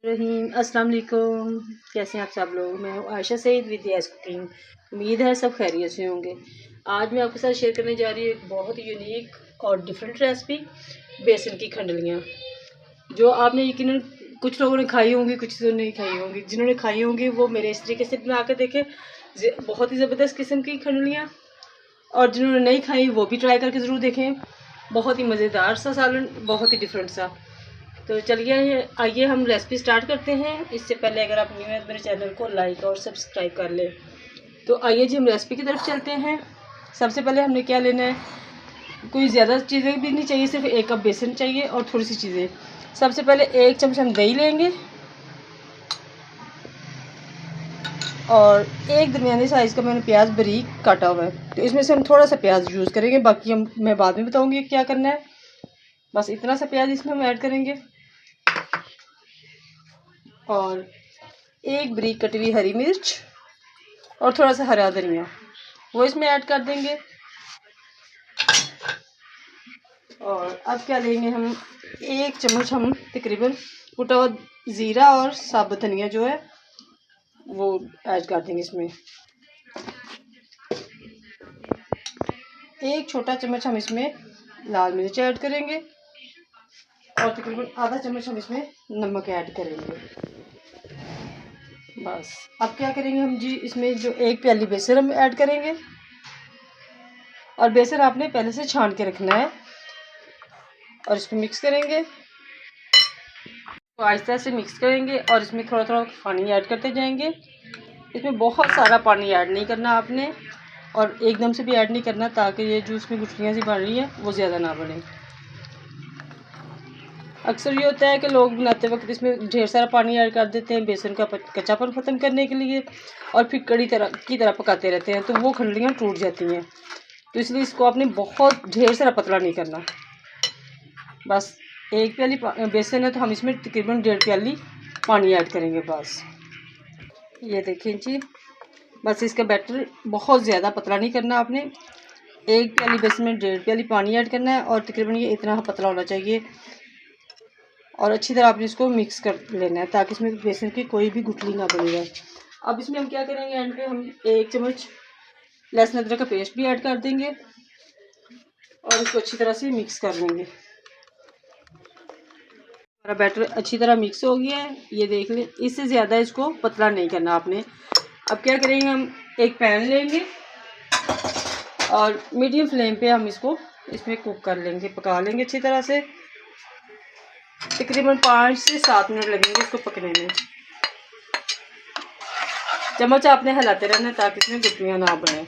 रहीम अस्सलाम वालेकुम। कैसे हैं आप सब लोग। मैं हूँ Ayesha Saeed with yes cooking. उम्मीद है सब खैरियत से होंगे। आज मैं आपके साथ शेयर करने जा रही हूँ एक बहुत ही यूनिक और डिफरेंट रेसिपी, बेसन की खंडलियाँ, जो आपने यकीनन कुछ लोगों ने खाई होंगी, कुछ तो नहीं खाई होंगी। जिन्होंने खाई होंगी वो मेरे इस तरीके से बना कर देखें, बहुत ही ज़बरदस्त किस्म की खंडलियाँ। और जिन्होंने नहीं खाई वो भी ट्राई करके ज़रूर देखें। बहुत ही मज़ेदार सा सालन, बहुत ही डिफरेंट सा। तो चलिए आइए हम रेसिपी स्टार्ट करते हैं। इससे पहले अगर आप न्यू हैं तो मेरे चैनल को लाइक और सब्सक्राइब कर लें। तो आइए जी हम रेसिपी की तरफ चलते हैं। सबसे पहले हमने क्या लेना है, कोई ज़्यादा चीज़ें भी नहीं चाहिए, सिर्फ 1 कप बेसन चाहिए और थोड़ी सी चीज़ें। सबसे पहले 1 चम्मच हम दही लेंगे और एक दरमियानी साइज़ का मैंने प्याज बारीक काटा हुआ है। तो इसमें से हम थोड़ा सा प्याज यूज़ करेंगे, बाकी मैं बाद में बताऊँगी क्या करना है। बस इतना सा प्याज इसमें हम ऐड करेंगे और एक बारीक कटी हुई हरी मिर्च और थोड़ा सा हरा धनिया वो इसमें ऐड कर देंगे। और अब क्या लेंगे हम, 1 चम्मच हम तकरीबन कुटा हुआ ज़ीरा और साबुत धनिया जो है वो ऐड कर देंगे इसमें। 1 छोटा चम्मच हम इसमें लाल मिर्च ऐड करेंगे और तकरीबन आधा चम्मच हम इसमें नमक ऐड करेंगे। बस अब क्या करेंगे हम जी, इसमें जो 1 प्याली बेसन हम ऐड करेंगे और बेसन आपने पहले से छान के रखना है और इसमें मिक्स करेंगे। तो आहिस्ता से मिक्स करेंगे और इसमें थोड़ा थोड़ा पानी ऐड करते जाएंगे। इसमें बहुत सारा पानी ऐड नहीं करना आपने और एकदम से भी ऐड नहीं करना, ताकि ये जो इसमें गुठलियाँ सी बन रही है वो ज़्यादा ना बने। अक्सर ये होता है कि लोग बनाते वक्त इसमें ढेर सारा पानी ऐड कर देते हैं बेसन का कच्चापन ख़त्म करने के लिए, और फिर कड़ी तरह पकाते रहते हैं, तो वो खंडलियाँ टूट जाती हैं। तो इसलिए इसको आपने बहुत ढेर सारा पतला नहीं करना। बस 1 प्याली बेसन है तो हम इसमें तकरीबन 1.5 प्याली पानी ऐड करेंगे। बस ये देखें जी, बस इसका बैटर बहुत ज़्यादा पतला नहीं करना आपने। 1 प्याली बेसन में 1.5 प्याली पानी ऐड करना है और तकरीबन ये इतना पतला होना चाहिए। और अच्छी तरह आपने इसको मिक्स कर लेना है ताकि इसमें बेसन की कोई भी गुठली ना बनी रहे। अब इसमें हम क्या करेंगे, एंड पे हम 1 चम्मच लहसुन अदरक का पेस्ट भी ऐड कर देंगे और इसको अच्छी तरह से मिक्स कर लेंगे। हमारा बैटर अच्छी तरह मिक्स हो गया है, ये देख लें। इससे ज़्यादा इसको पतला नहीं करना आपने। अब क्या करेंगे, हम एक पैन लेंगे और मीडियम फ्लेम पे हम इसको इसमें कुक कर लेंगे, पका लेंगे अच्छी तरह से। तकरीबन 5 से 7 मिनट लगेंगे इसको पकने में। चम्मच आपने हिलाते रहना ताकि इसमें गुठलियाँ ना बने।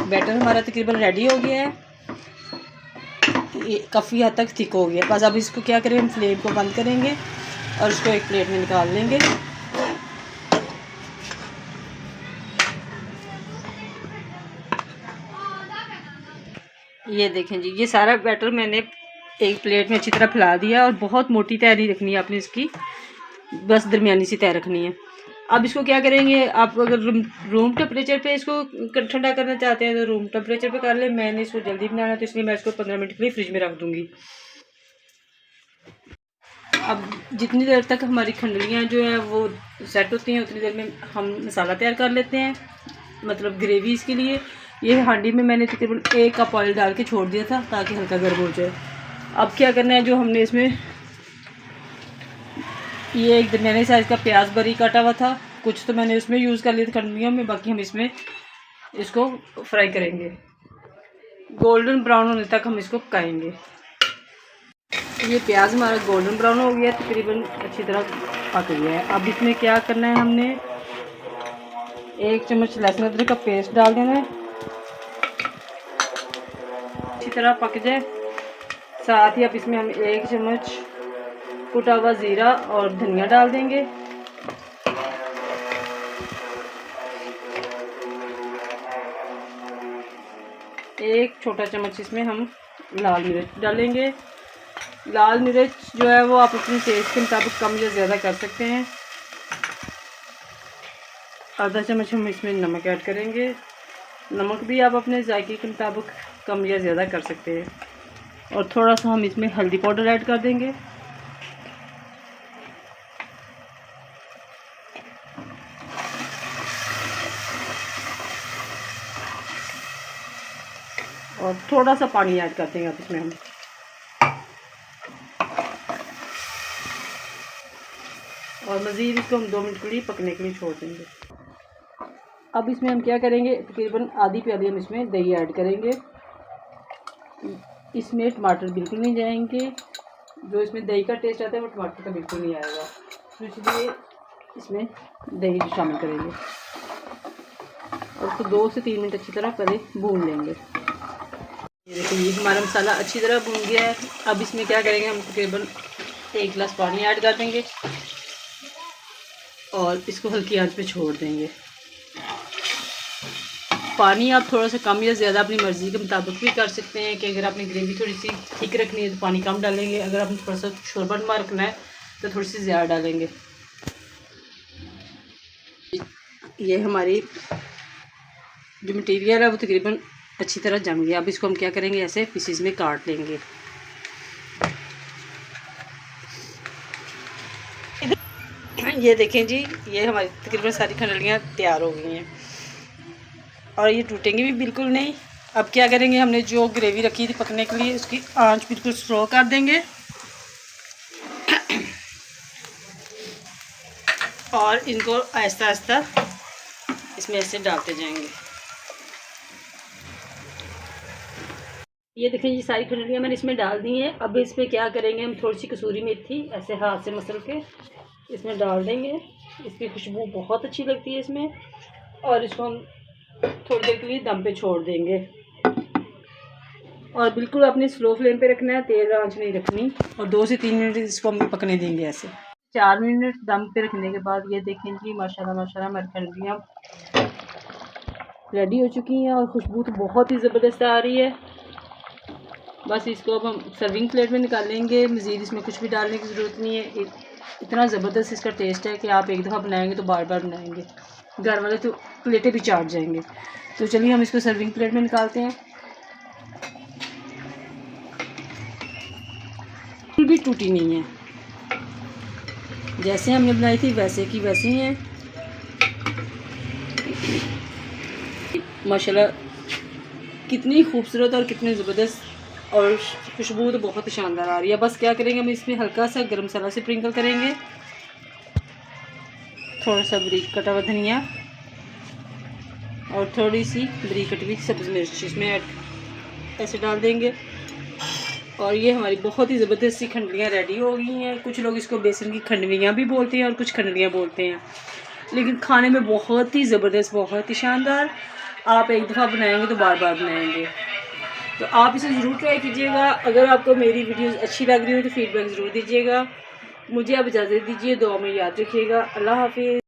बैटर हमारा तकरीबन रेडी हो गया है, ये काफ़ी हद तक थिक हो गया। बस अब इसको क्या करें, हम फ्लेम को बंद करेंगे और इसको एक प्लेट में निकाल लेंगे। ये देखें जी, ये सारा बैटर मैंने एक प्लेट में अच्छी तरह फैला दिया और बहुत मोटी तय नहीं रखनी है आपने इसकी, बस दरमियानी सी तय रखनी है। अब इसको क्या करेंगे, आप अगर रूम टेम्परेचर पे इसको ठंडा करना चाहते हैं तो रूम टेम्परेचर पे कर लें। मैंने इसको जल्दी बनाना है तो इसलिए मैं इसको 15 मिनट के लिए फ्रिज में रख दूँगी। अब जितनी देर तक हमारी खंडलियाँ जो है वो सेट होती हैं उतनी देर में हम मसाला तैयार कर लेते हैं, मतलब ग्रेवी इसके लिए। ये हांडी में मैंने तकरीबन 1 कप ऑयल डाल के छोड़ दिया था ताकि हल्का गर्म हो जाए। अब क्या करना है, जो हमने इसमें ये एक दरमियाने साइज़ का प्याज बारीक काटा हुआ था, कुछ तो मैंने उसमें यूज़ कर लिया था खंडलियों में, बाकी हम इसमें इसको फ्राई करेंगे। गोल्डन ब्राउन होने तक हम इसको पकाएंगे। ये प्याज हमारा गोल्डन ब्राउन हो गया, तकरीबन अच्छी तरह पक गया है। अब इसमें क्या करना है, हमने 1 चम्मच लहसुन अदरक का पेस्ट डाल देना है, अच्छी तरह पक जाए। साथ ही अब इसमें हम 1 चम्मच कुटा हुआ ज़ीरा और धनिया डाल देंगे। एक छोटा चम्मच इसमें हम लाल मिर्च डालेंगे। लाल मिर्च जो है वो आप अपने टेस्ट के मुताबिक कम या ज़्यादा कर सकते हैं। आधा चम्मच हम इसमें नमक ऐड करेंगे। नमक भी आप अपने जायके के मुताबिक कम या ज़्यादा कर सकते हैं। और थोड़ा सा हम इसमें हल्दी पाउडर ऐड कर देंगे। और थोड़ा सा पानी ऐड कर देंगे अब इसमें हम। और मज़ीद इसको हम 2 मिनट के लिए पकने के लिए छोड़ देंगे। अब इसमें हम क्या करेंगे, तकरीबन आधी प्याली हम इसमें दही ऐड करेंगे। इसमें टमाटर बिल्कुल नहीं जाएंगे, जो इसमें दही का टेस्ट आता है वो टमाटर का बिल्कुल नहीं आएगा, तो इसलिए इसमें दही शामिल करेंगे और उसको 2 से 3 मिनट अच्छी तरह पहले भून लेंगे। ये देखिए ये हमारा मसाला अच्छी तरह भून गया है। अब इसमें क्या करेंगे, हम तकरीबन 1 गिलास पानी ऐड कर देंगे और इसको हल्की आंच पे छोड़ देंगे। पानी आप थोड़ा सा कम या ज़्यादा अपनी मर्ज़ी के मुताबिक भी कर सकते हैं कि अगर आपने ग्रेवी थोड़ी सी थिक रखनी है तो पानी कम डालेंगे, अगर आपने थोड़ा सा शोरबा रखना है तो थोड़ी सी ज़्यादा डालेंगे। ये हमारी जो मटेरियल है वो तकरीबन अच्छी तरह जम गया। अब इसको हम क्या करेंगे, ऐसे पीसीज में काट लेंगे। ये देखें जी, ये हमारी तकरीबन सारी खंडलियाँ तैयार हो गई हैं और ये टूटेंगी भी बिल्कुल नहीं। अब क्या करेंगे, हमने जो ग्रेवी रखी थी पकने के लिए उसकी आंच बिल्कुल स्लो कर देंगे और इनको आहिस्ता आहिस्ता इसमें ऐसे डालते जाएंगे। ये देखें ये सारी खंडलियाँ मैंने इसमें डाल दी हैं। अब इसमें क्या करेंगे, हम थोड़ी सी कसूरी मेथी ऐसे हाथ से मसल के इसमें डाल देंगे। इसकी खुशबू बहुत अच्छी लगती है इसमें, और इसको हम थोड़ी देर के लिए दम पे छोड़ देंगे और बिल्कुल अपने स्लो फ्लेम पे रखना है, तेज़ आंच नहीं रखनी। और 2 से 3 मिनट इसको हम पकने देंगे ऐसे। 4 मिनट दम पे रखने के बाद ये देखें जी माशाल्लाह माशाल्लाह हमारी खंडलियाँ रेडी हो चुकी हैं और खुशबू तो बहुत ही ज़बरदस्त आ रही है। बस इसको अब हम सर्विंग प्लेट में निकाल लेंगे। मज़ीद इसमें कुछ भी डालने की ज़रूरत नहीं है, इतना ज़बरदस्त इसका टेस्ट है कि आप एक दफ़ा बनाएंगे तो बार बार बनाएंगे, घर वाले तो प्लेटें भी चाट जाएंगे। तो चलिए हम इसको सर्विंग प्लेट में निकालते हैं। बिल्कुल भी टूटी नहीं है, जैसे हमने बनाई थी वैसे की वैसे ही है। माशाल्लाह कितनी खूबसूरत और कितनी ज़बरदस्त, और खुशबू तो बहुत ही शानदार आ रही है। बस क्या करेंगे, हम इसमें हल्का सा गरम मसाला से स्प्रिंकल करेंगे, थोड़ा सा बारीक कटा हुआ धनिया और थोड़ी सी बारीक कटी हुई सब्ज़ मिर्च इसमें ऐसे डाल देंगे। और ये हमारी बहुत ही ज़बरदस्त सी खंडलियाँ रेडी हो गई हैं। कुछ लोग इसको बेसन की खंडलियाँ भी बोलते हैं और कुछ खंडलियाँ बोलते हैं, लेकिन खाने में बहुत ही ज़बरदस्त, बहुत ही शानदार। आप एक दफ़ा बनाएंगे तो बार बार बनाएंगे, तो आप इसे ज़रूर ट्राई कीजिएगा। अगर आपको मेरी वीडियोस अच्छी लग रही हो तो फीडबैक ज़रूर दीजिएगा। मुझे आप इजाज़त दीजिए, दुआ में याद रखिएगा। अल्लाह हाफिज़।